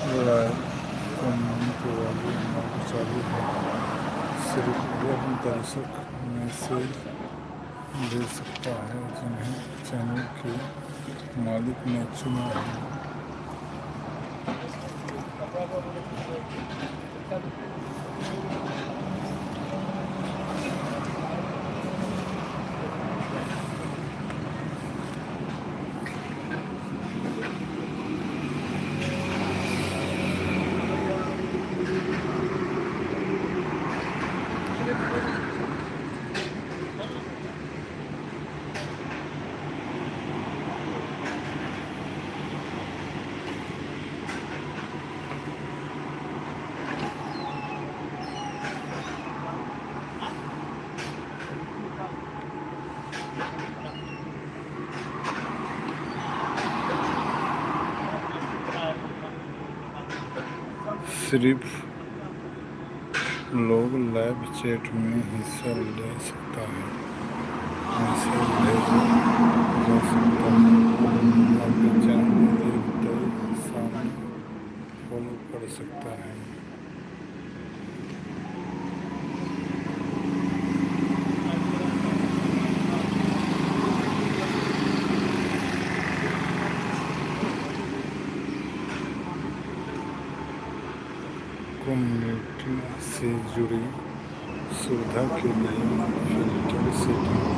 Live comment वाली mode चालू है। सिर्फ वह दर्शक मैसेज दे सकता है जिन्हें चैनल के मालिक ने चुना है। सिर्फ लोग लाइव चैट में हिस्सा ले सकता है, मैसेज भेजा जा सकता है। आपके चैनल में एक तय इंसान फॉलो कर सकता है। कम्युनिटी से जुड़ी सुविधा के लिए फिल्टर सेटिंग।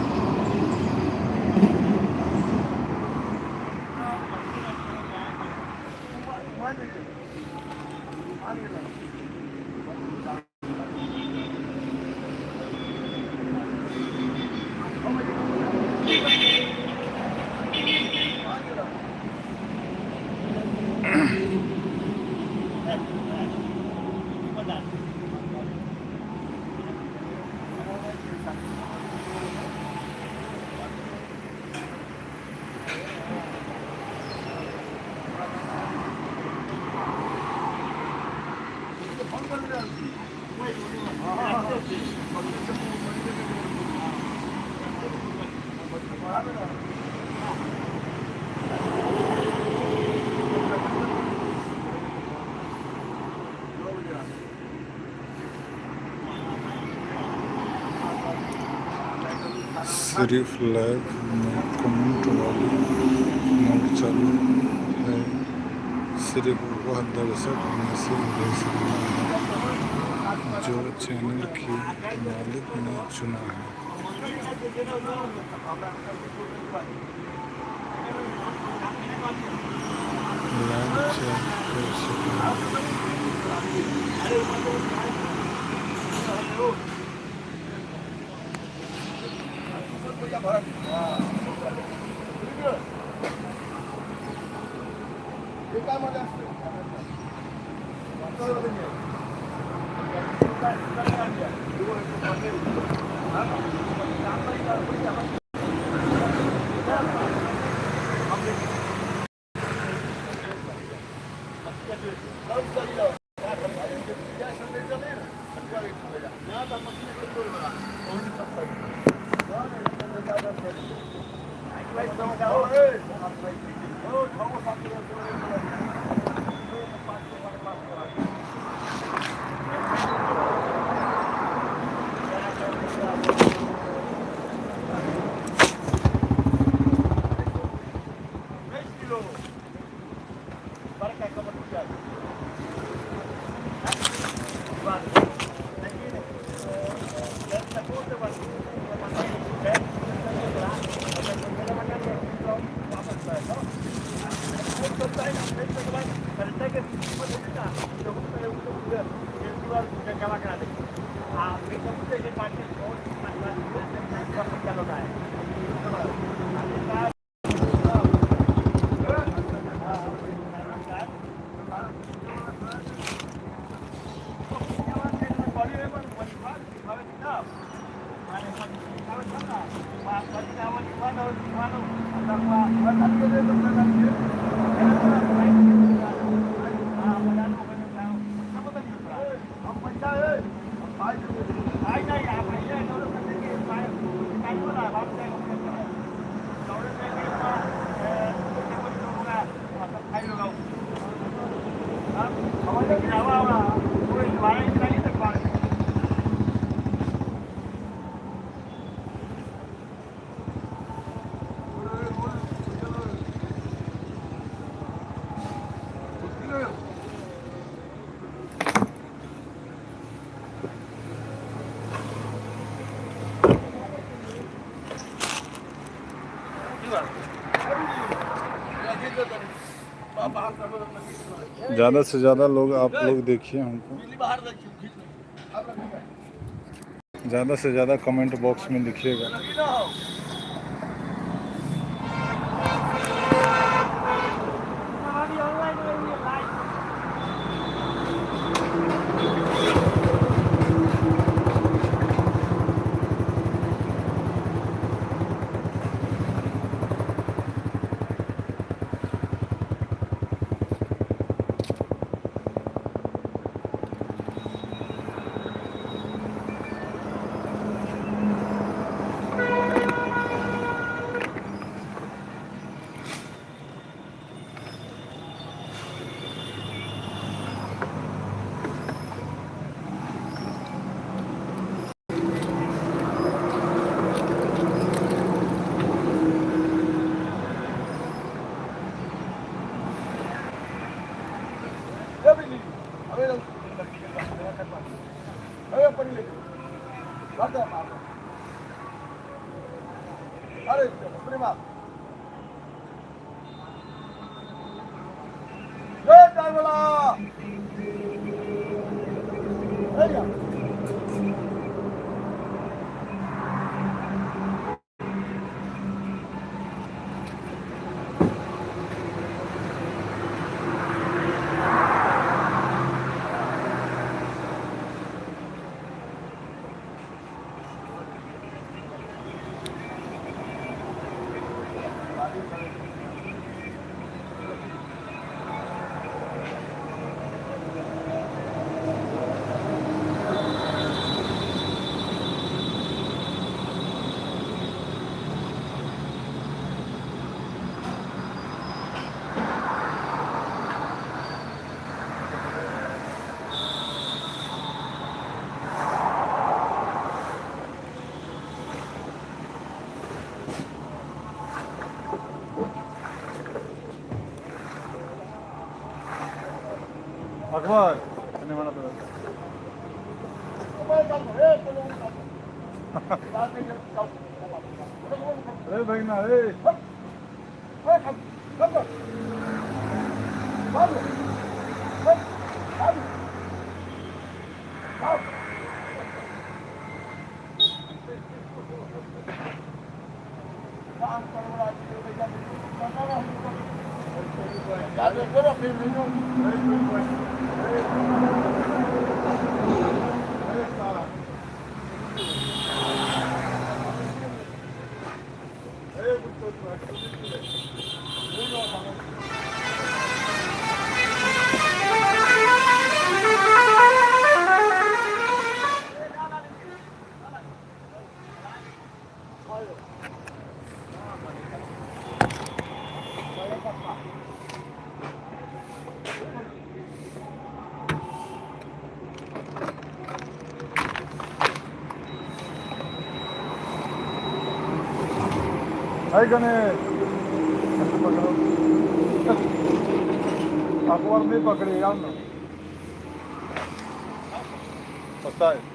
सिर्फ लाइव में कमेंट वाली मोड चालू है। सिर्फ वह दर्शक मैसेज दे सकता है जो चैनल के मालिक ने चुना है। लाइव चैट कर सकते हैं। ज़्यादा से ज़्यादा लोग आप लोग देखिए हमको, ज़्यादा से ज़्यादा कमेंट बॉक्स में लिखिएगा। अकबर अरे भाई ना हाय गणेश पकड़ो अकबर नहीं पकड़ेगा ना पता है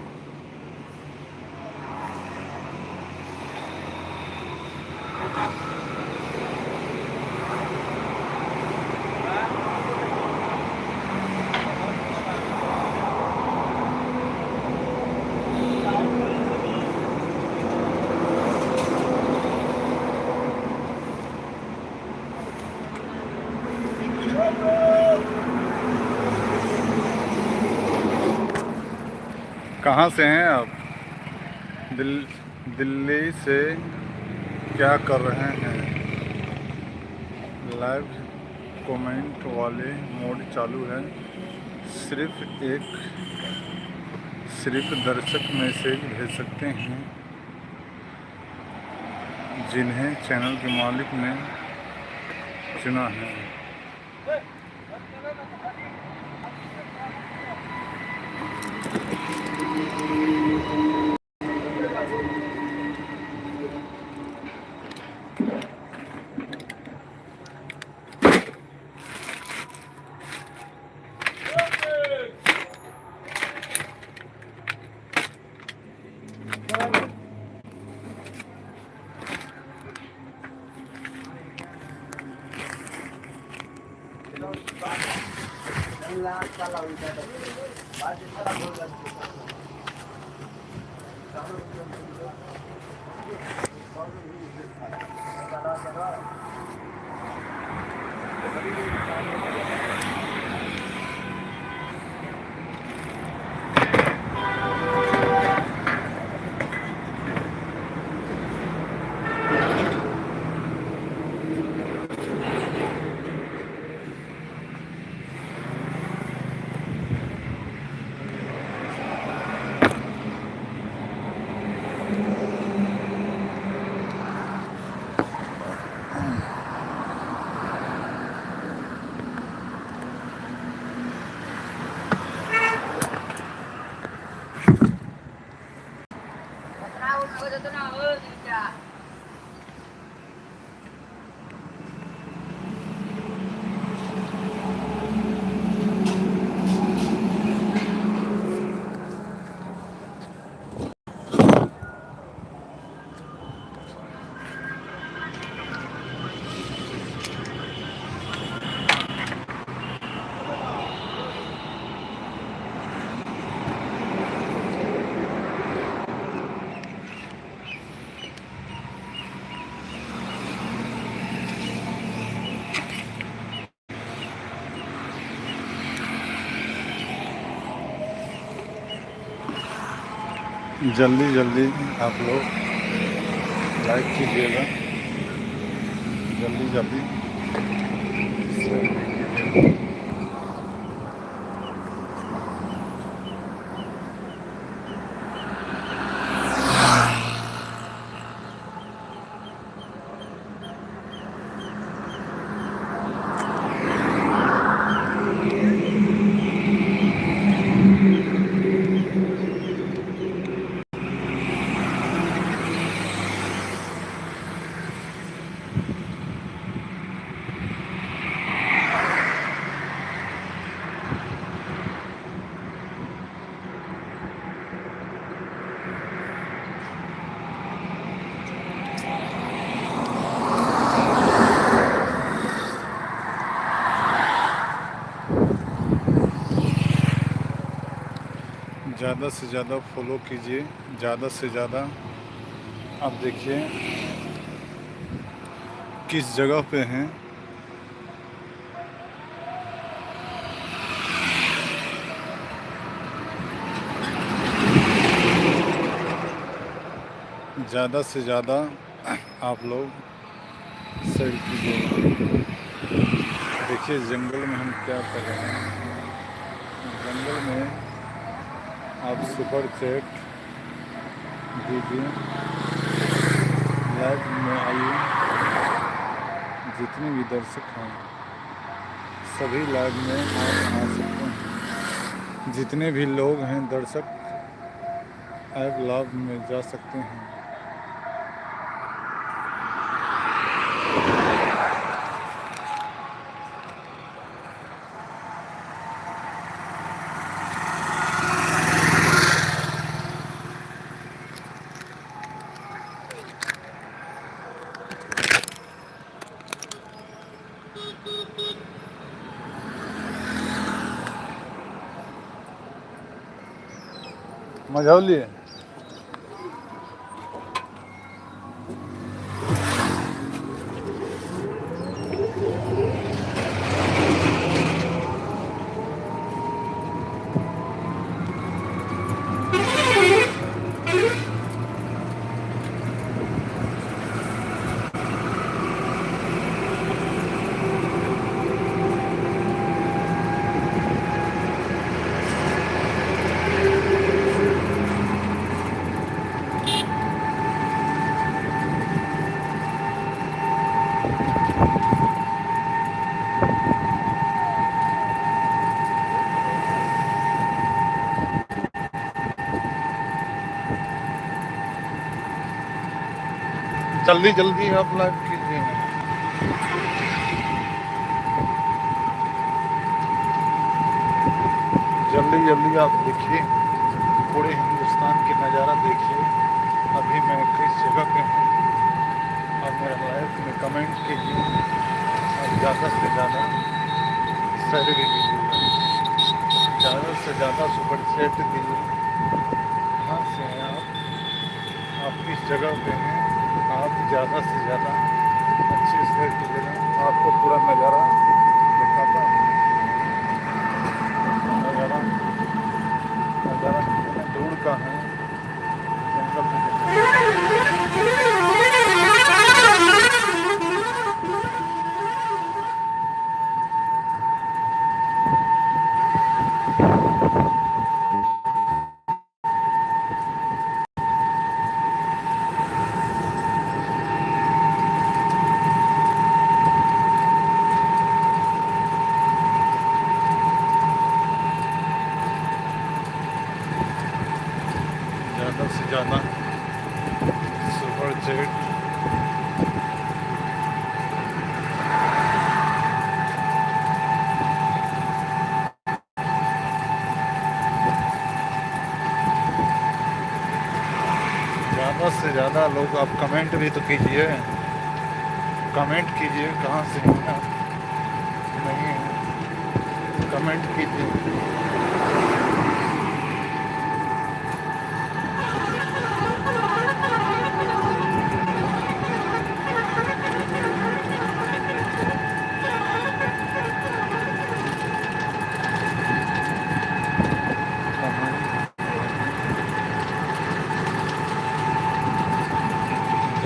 कहाँ से हैं आप? दिल्ली से क्या कर रहे हैं? लाइव कमेंट वाले मोड चालू है। सिर्फ दर्शक मैसेज भेज सकते हैं जिन्हें चैनल के मालिक ने चुना है। जल्दी जल्दी आप लोग लाइक कीजिएगा, जल्दी जल्दी शेयर कीजिएगा। ज़्यादा से ज़्यादा फॉलो कीजिए, ज़्यादा से ज़्यादा। आप देखिए किस जगह पे हैं। ज़्यादा से ज़्यादा आप लोग शेयर कीजिए। देखिए जंगल में हम क्या कर रहे हैं। जंगल में आप सुपर चैट दीजिए, लाइव में आइए। जितने भी दर्शक हैं सभी लाइव में आप आ सकते हैं। जितने भी लोग हैं दर्शक ऐप लाइव में जा सकते हैं। मझौली जल्दी जल्दी आप लाइव कीजिए। जल्दी जल्दी आप देखिए, पूरे हिंदुस्तान की नज़ारा देखिए। अभी मैं किस जगह पे हूँ और मेरा लाइव में कमेंट कीजिए और ज़्यादा से ज़्यादा शेयर भी कीजिए, ज़्यादा से ज़्यादा सुपर चैट दीजिए। कहाँ से हैं आप किस जगह पे हैं, आप ज़्यादा से ज़्यादा अच्छे से कीजिएगा। आपको पूरा नज़ारा दिखाता हूँ। नज़ारा नज़ारा कितने दूर का है, जंगल में। ज़्यादा से ज़्यादा सुपर चैट ज़्यादा से ज़्यादा लोग आप कमेंट भी तो कीजिए, कमेंट कीजिए। कहाँ से हैं आप, नहीं है, कमेंट कीजिए।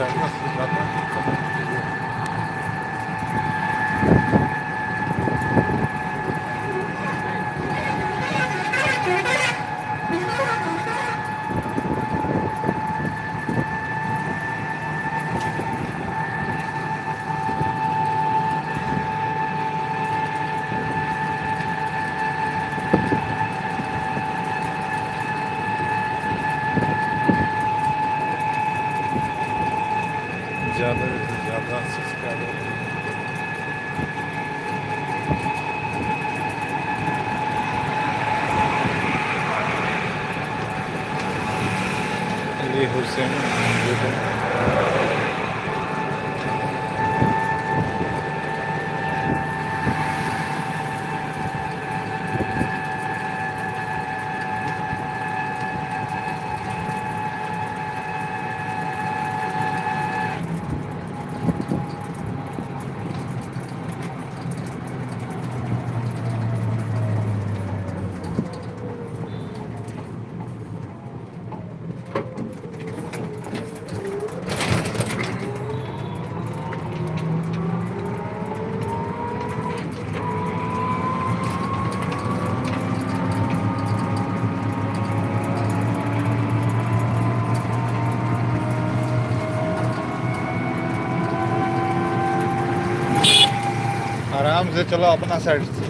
ज़्यादा से ज़्यादा कमेंट कीजिए। ज़्यादा से ज़्यादा सब्सक्राइबर अली हुसैन आराम से चलो अपना साइड से।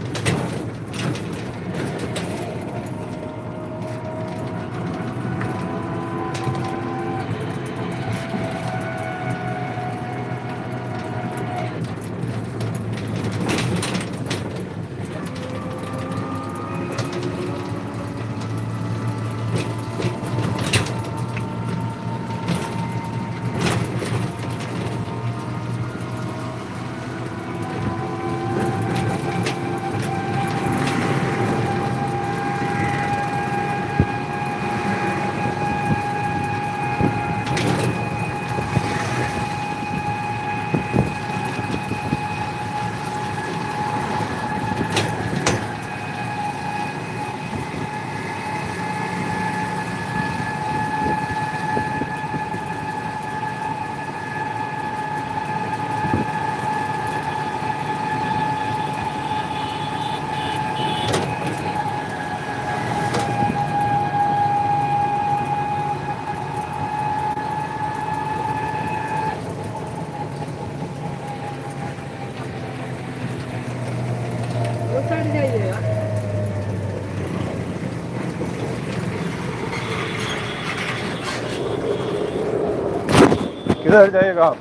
किधर जाइएगा आप?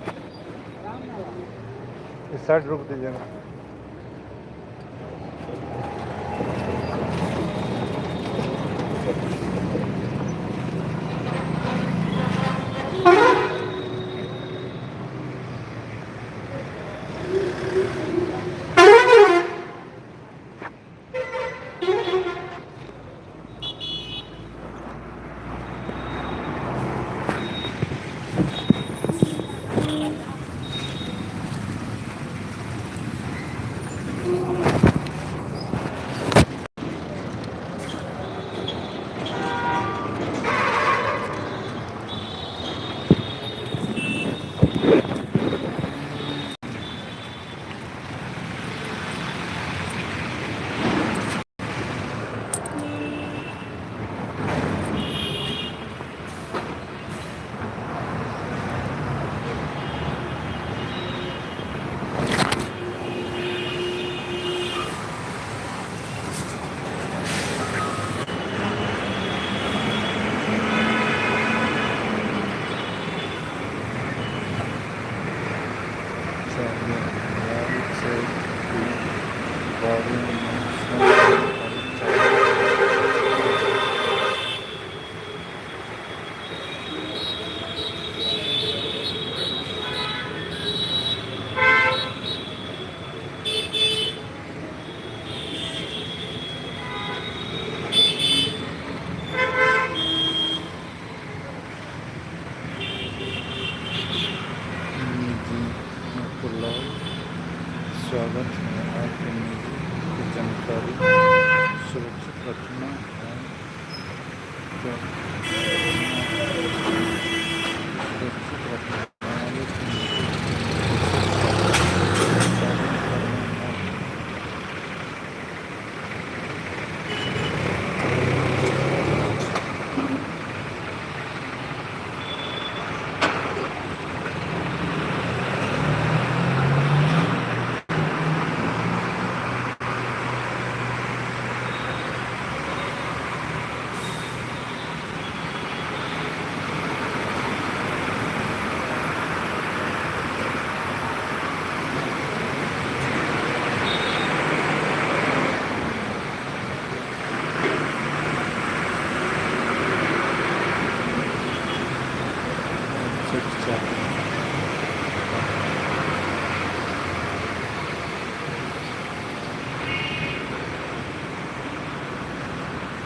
इस साइड रुक दीजिएगा। स्वागत है आपके निजी की जानकारी सुरक्षित रखना है तो सुरक्षित रखना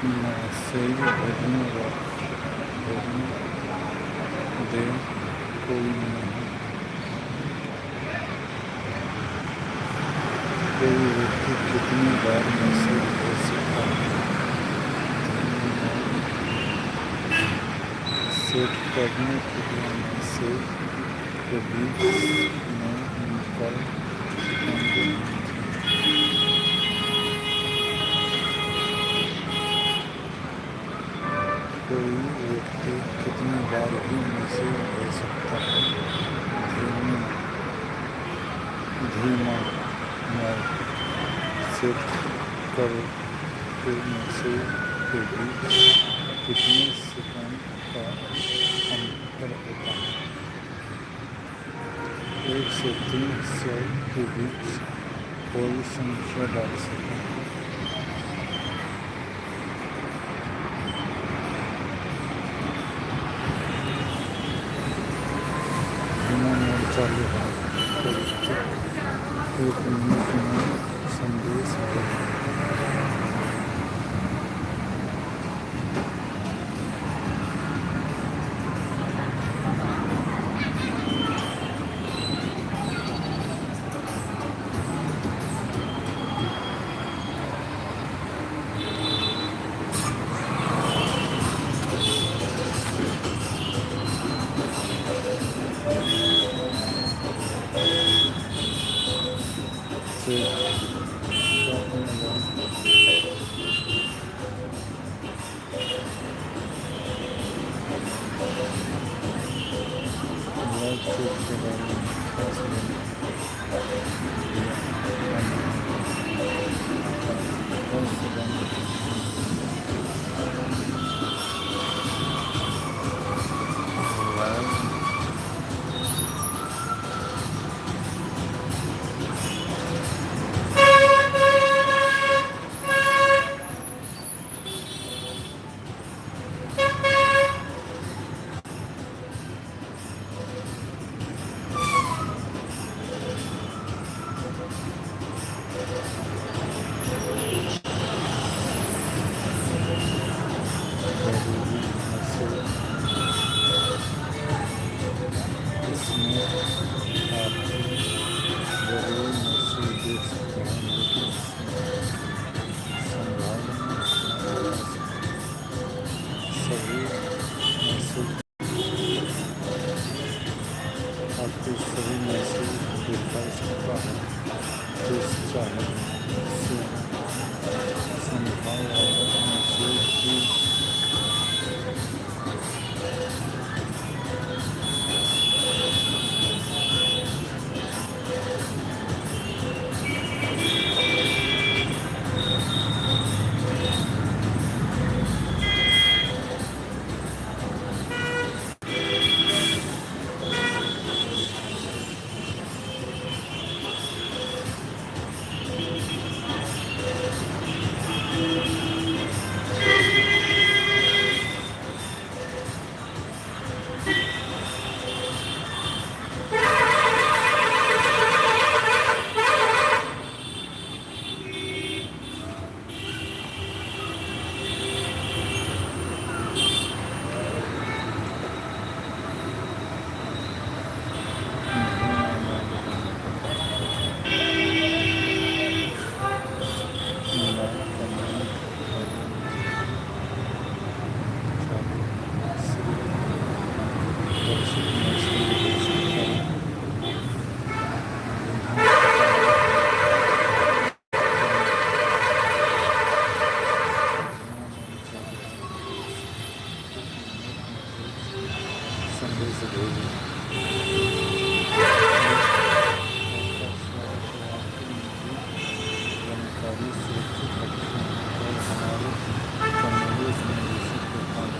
हमारे सही भेजने दे कोई नहीं। कोई व्यक्ति कितनी बार मैसेज भेज सकता है? सेट करने के लिए मैसेज के बीच में निकल होंगे। कोई व्यक्ति कितनी बार भी मैसेज भेज सकता है? धीमा मोड सेट करो फिर मैसेज के बीच कितने सेकंड का अंतर होता है। 1 से 300 के बीच कोई संख्या डाल सकते हैं। चालू है तो एक मिनट में संदेश भेजें। आपके सभी में से दिखा सकता है जिस चाहे से संभाव आदत में से भी संदेश भेजी जानकारी सुरक्षित रखें और हमारे संदेश में इसी प्रकार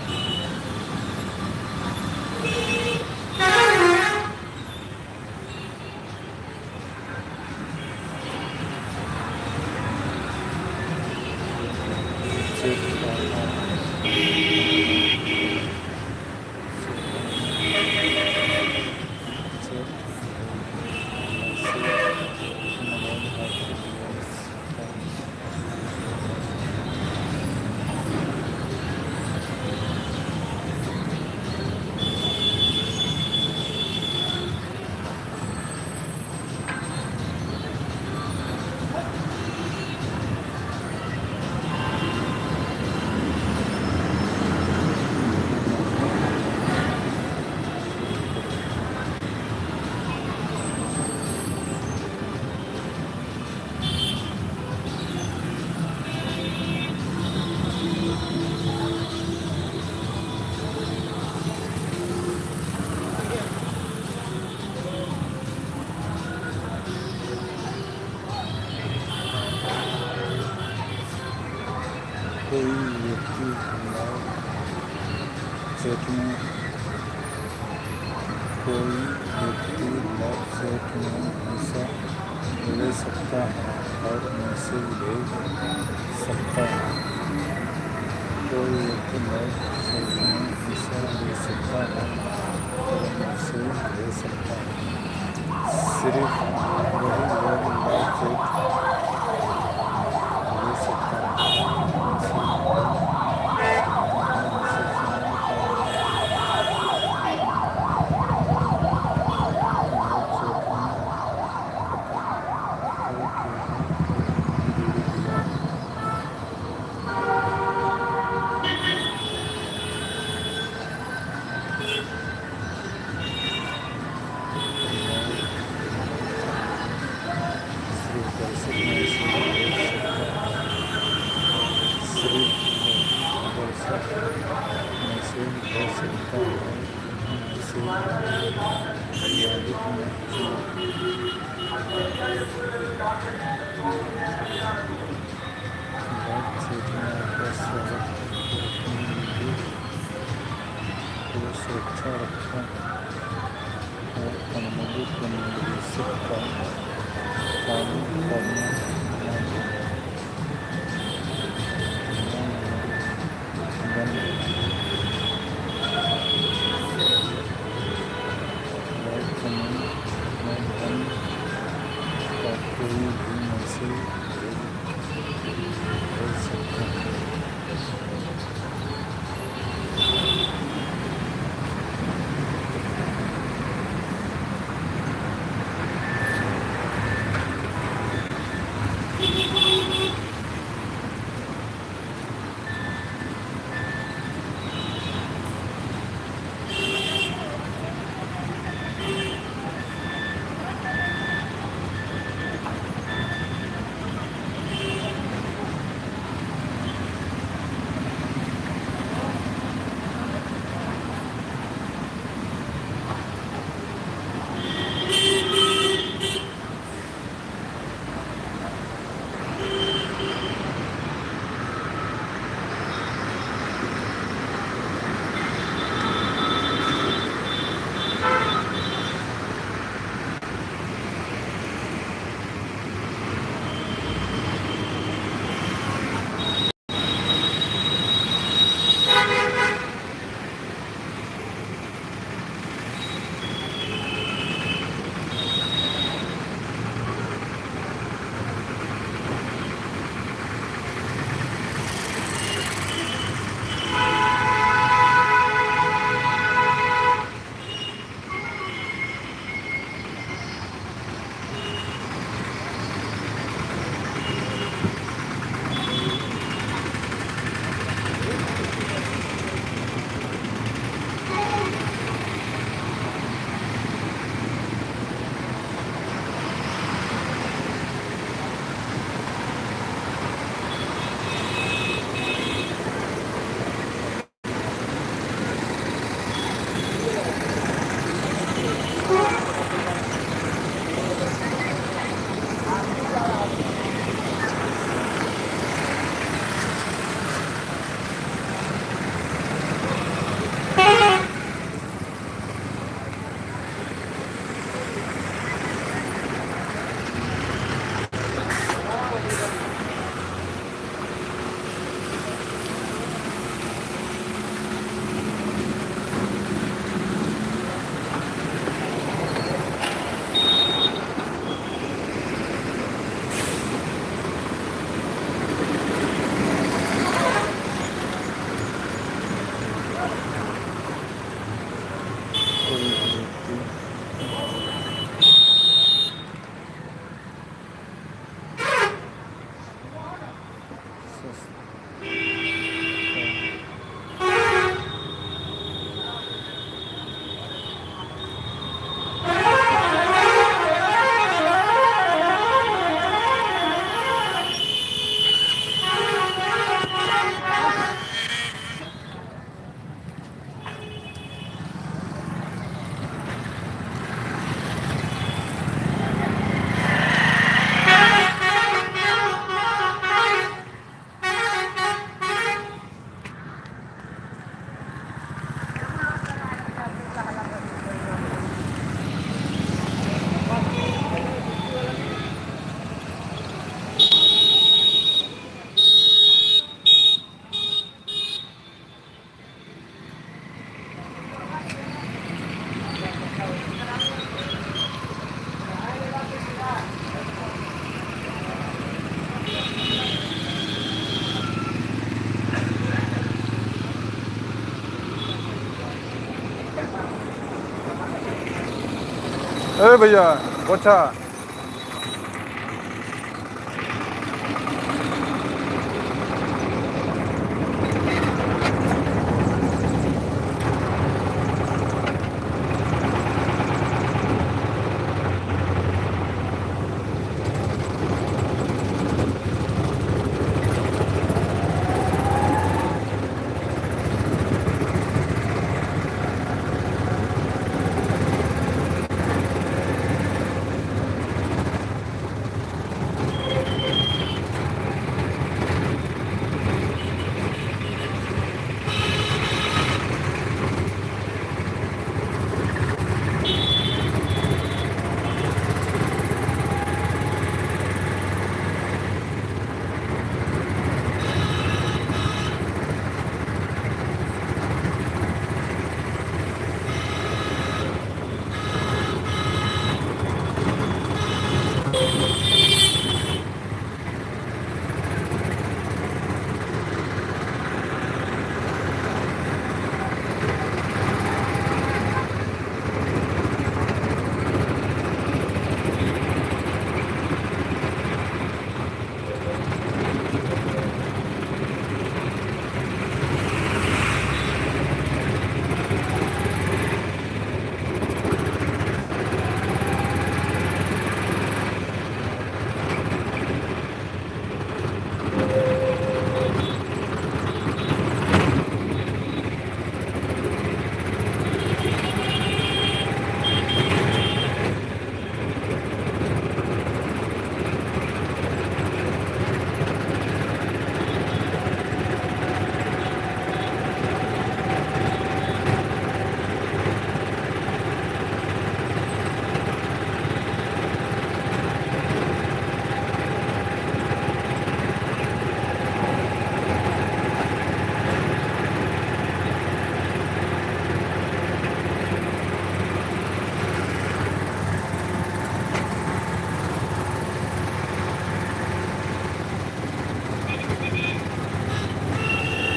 कोई व्यक्ति लाभ सेट में हिस्सा ले सकता है और मैसेज भेज सकता है। कोई व्यक्ति लाइव सेट में हिस्सा ले सकता है और मैसेज भेज सकता है। सिर्फ वही लोग लाइव सेट ले सकता है। सुरक्षा रक्षा और अनुमोदित निर्देशित का पालन करना कोई भी मैसेज भेज सकता है। अरे भैया पोछा।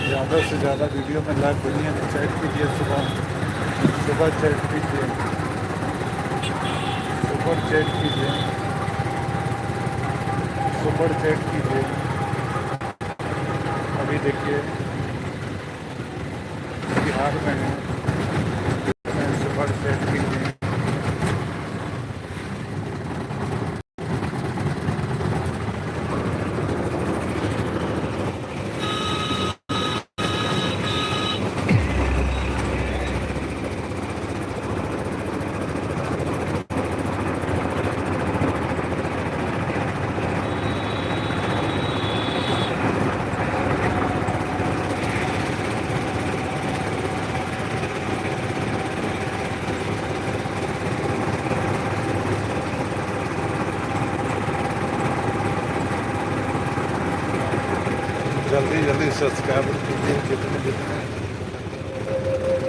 ज़्यादा से ज़्यादा वीडियो में लाइक बनिए, चैट कीजिए, सुबह चैट कीजिए, सुपर चैट कीजिए, सुपर चैट कीजिए। अभी देखिए बिहार में है, सुपर चैट कीजिए। जल्दी जल्दी सब्सक्राइब कीजिए, जितने जितने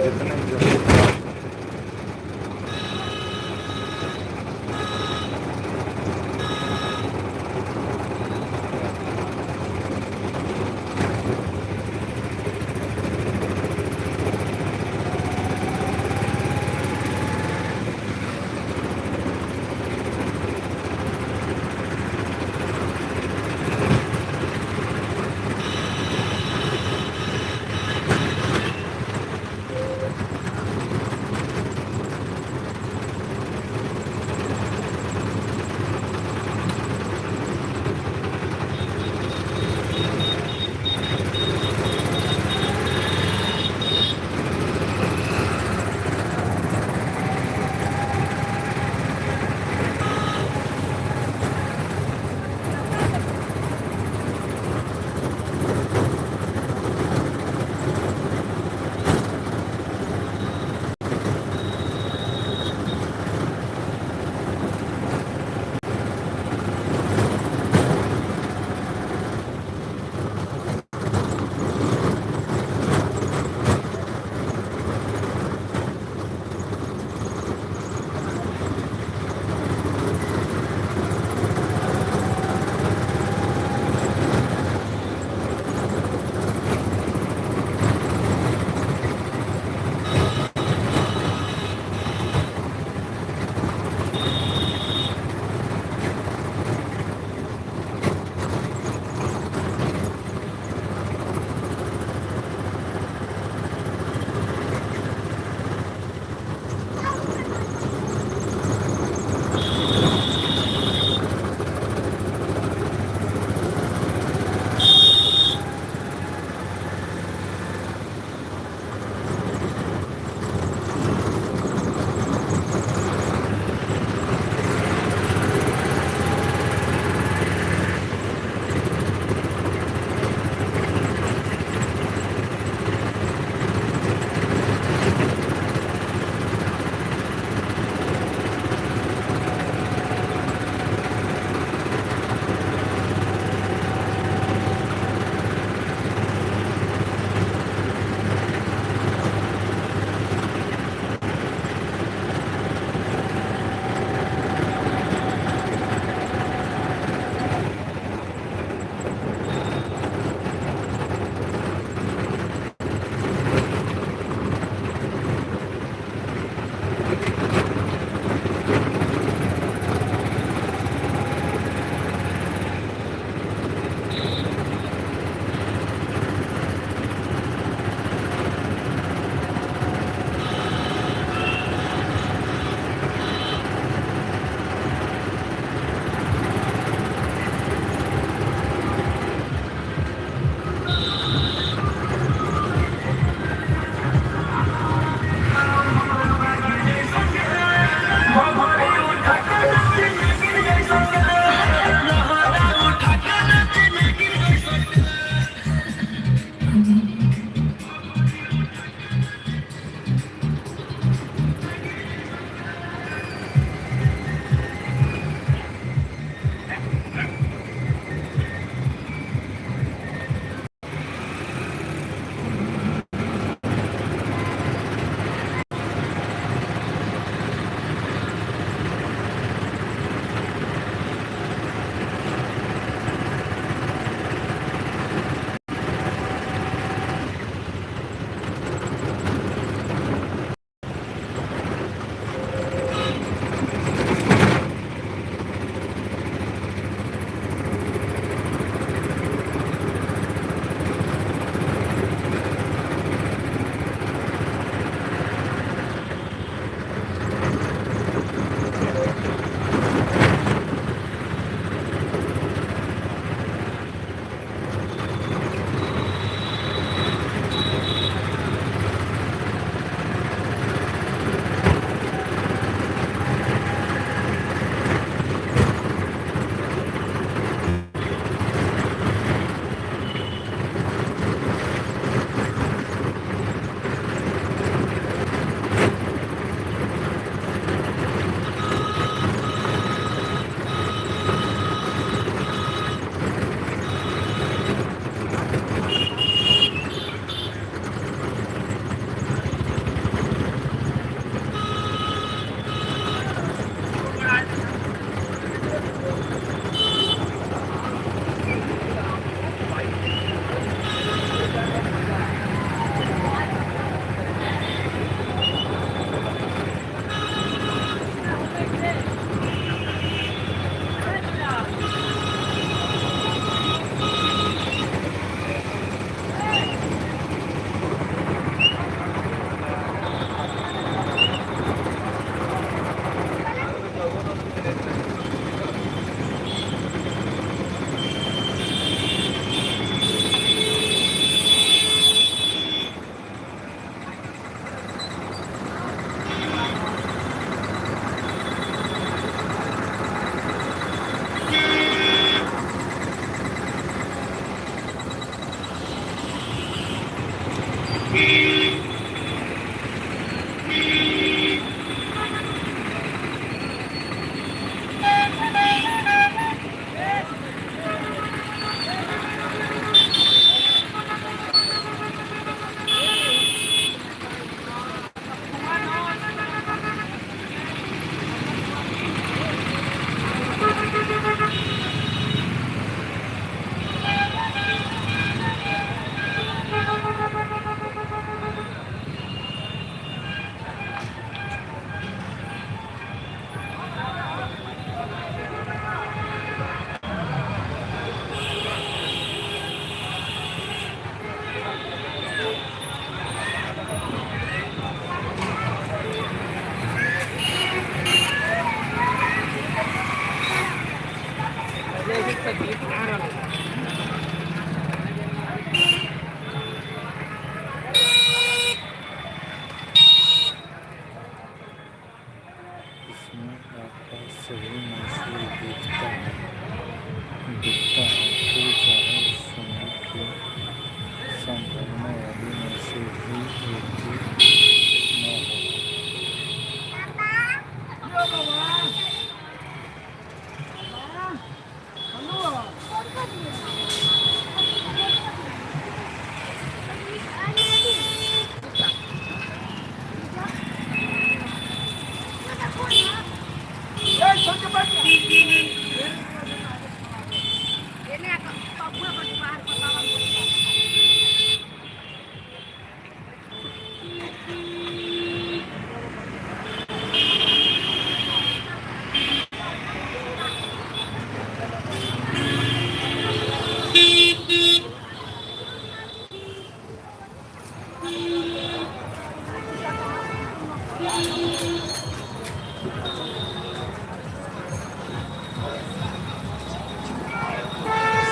जितने जल्दी। इसमें आपका सभी महसूस दिखता है फिर चाहे उस समय की संभालने वाली महसूस ही एक ही न हो।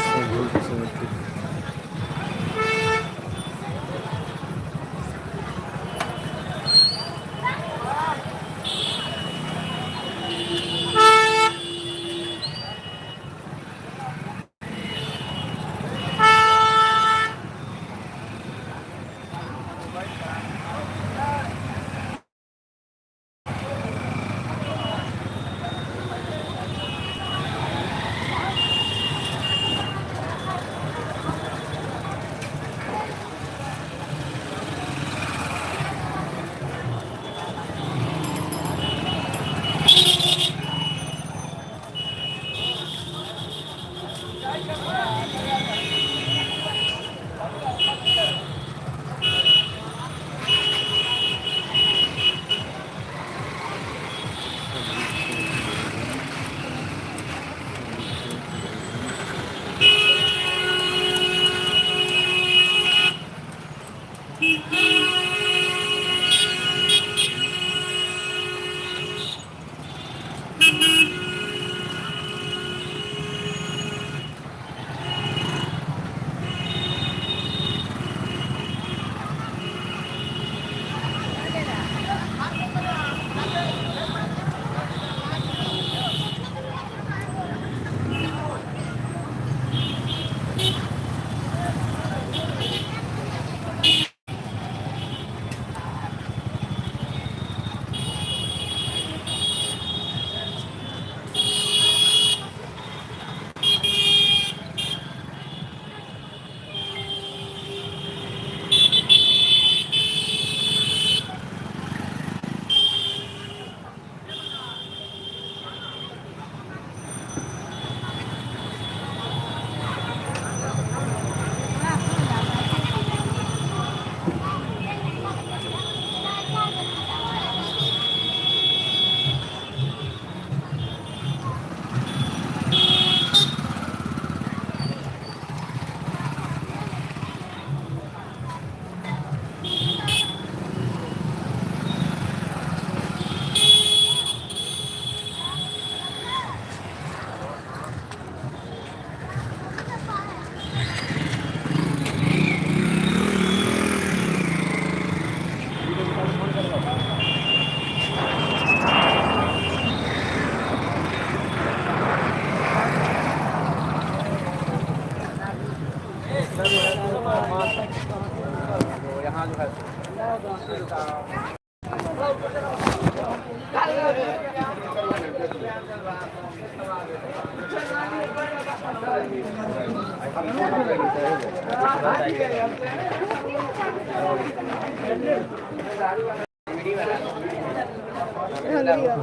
सबूत से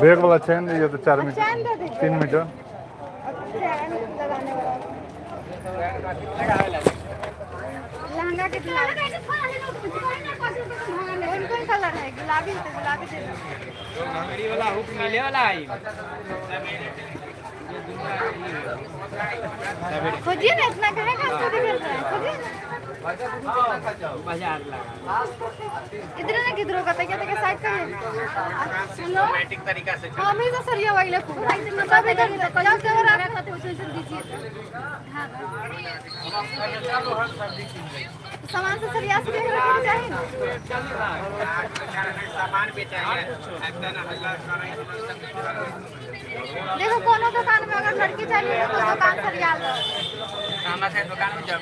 बैग वाला चैन दीजिए तो 4 मीटर 3 मीटर लहंगा कितना कौन कलर है? गुलाबी वाला हुक मिले वाला है खोजिए ना, इतना कहाँ कहाँ चोरी करता है, खोजिए ना। बाजार लगा इधर ना किधर होगा तक तक साइड करिए। सिस्टमैटिक तरीका से हमेशा सरिया वाले खूब सब इधर जब जब रखा थे उसे परमिशन दीजिए तो। हाँ सामान से सरिया से देख रखना चाहिए ना। सामान बेचाएंगे देखो कोनो दुकान में अगर लड़की चाहिए तो दुकान सरिया लो। हमारा से दुकान में जाओ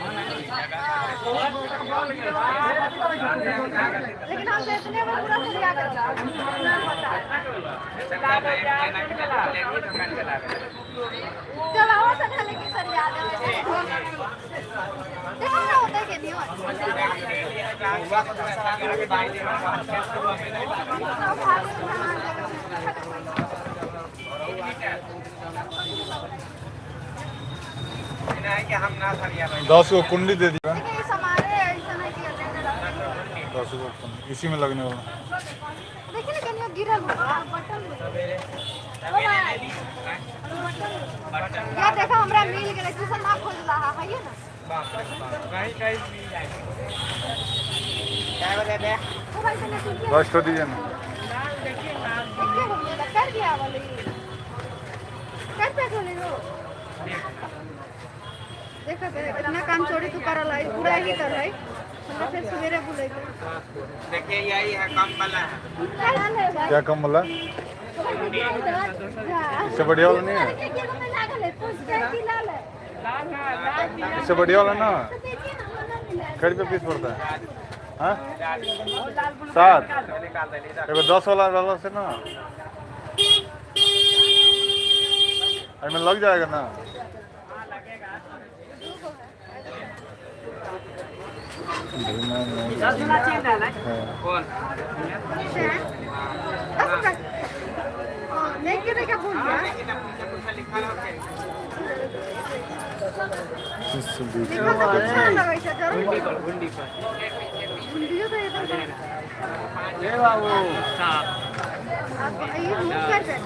लेकिन हम इतने में पूरा सरिया कर चलाओ तो लेकिन सरिया दे। देखो ना होता है कि नहीं होता। हम ना सरिया 10 को कुंडी दे दिया। देखिए ये सामान है ऐसा नहीं कि 10 को कुंडी इसी में लगने वाला। देखिए ना कहीं गिरल बटन या देखो हमरा मिल गेलै ट्यूशन ना खोज रहा है ये ना कहीं कहीं मिल जाएगा क्या बता दे बस कर दीजिए ना। देखिए हो गया कर दिया वाली कर पे खोले हो देखो इतना काम चोरी तू करल है पूरा ही कर है मतलब फिर सवेरे बुलाई देखिए यही है कम वाला है क्या कम वाला? इससे बढ़िया वाला नहीं है? इससे बढ़िया वाला ना कई रुपये पीस पड़ता है? हाँ 7 एगो 10 वाला डाला से ना इसमें लग जाएगा ना। कौन नहीं गिरे क्या भूल गया देखो तो अच्छा लगे छै जरूर गुंडी पर वीडियो तो इधर ये बाबू साहब अब ये मुंह कर दे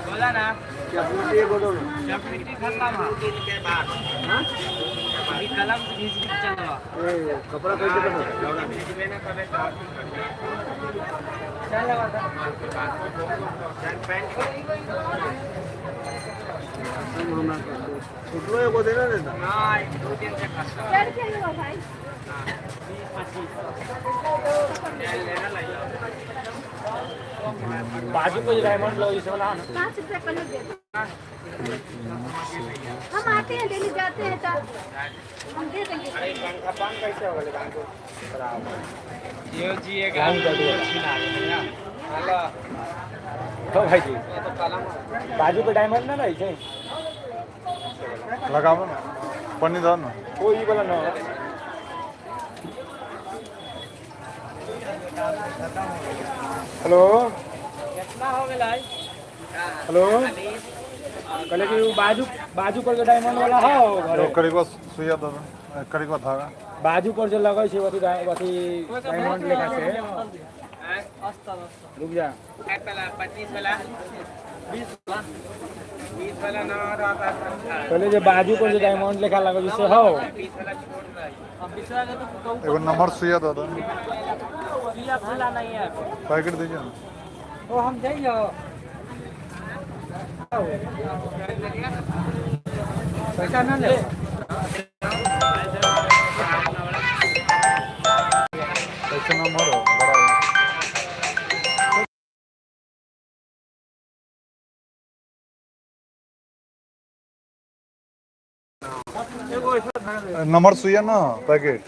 बोला ना क्या बोलिए बोलो जब बिक्री खत्म है 2 दिन के बाद हां अभी कलम बीज चल रहा ए कपड़ा कैसे बना लौड़ा बीज में ना करे तो चल लगा था जन पैंट हम हमारा छोटो को देना देता हां 2 दिन से खत्म कर के लो भाई 20-25 लेना लगा बाजू को डायमंड लो इस वाला 5 रुपए कलर दे हम आते हैं डेली जाते हैं तो हम दे देंगे पंखा पान कैसे होगा लेकिन को खराब ये जी ये गांव का तो छीना है हेलो तो भाई जी ये तो कलम बाजू पे डायमंड ना रही छै लगाओ ना पन्नी दो ना कोई वाला ना हेलो कितना हो गेलै हेलो कहले कि बाजू पर जो डायमंड वाला हो तो करीब सुइया दो करीब धागा बाजू पर जो लगै छै अथी डायमंड लेखा से रुक जा एक वाला 25 वाला 20 वाला ना रहता कहले जे बाजू पर जो डायमंड लेखा लगै छै से हो 20 वाला छोड़ रहा है अब 20 वाला तो एगो नंबर सुइया दो सुइया फूला नहीं है पैकेट दीजिए ना। तो हम जाइयो पैसा ना ले ऐसे नंबर हो बड़ा नंबर सुइया ना पैकेट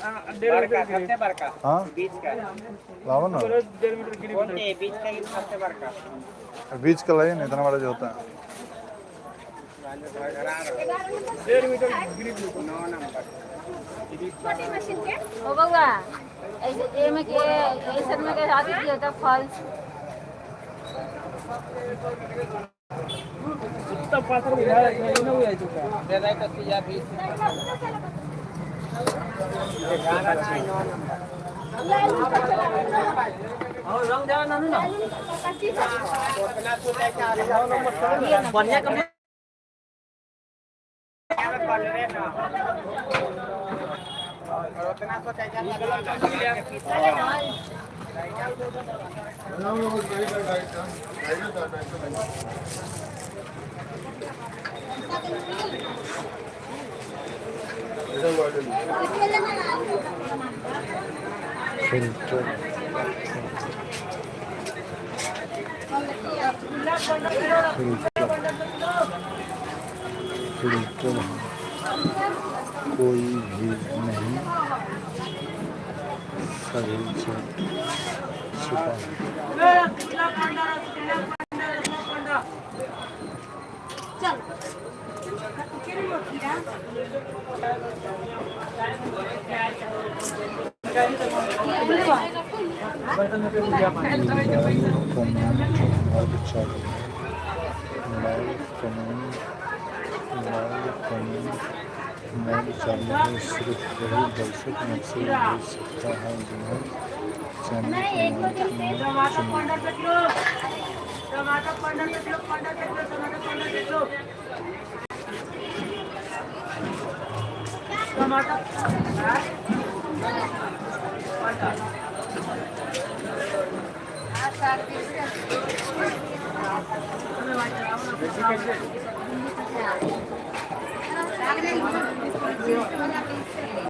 बड़का सबसे बड़का हाँ 20 का लाओ ना कौन है 20 का ही सबसे बड़का बीच का लाइए ना इतना बड़ा जो होता है 1.5 मीटर ग्रिप 9 नंबर छोटी मशीन के ओ बउआ ऐसे ए में के ऐसन में के शादी की होता फॉल्स तो पात्र उधार नहीं हुआ है चुका दे दे तो सुइया 20 11 9 नंबर और रंग देवा ना ना उतना तो लेके आ रहा 9 नंबर बढ़िया कम फिल्टर फिल्टर कोई भी नहीं, सभी से छुपा चालू है। सिर्फ वही दर्शक मैसेज भेज सकता है जिन्हें चैनल टमाटर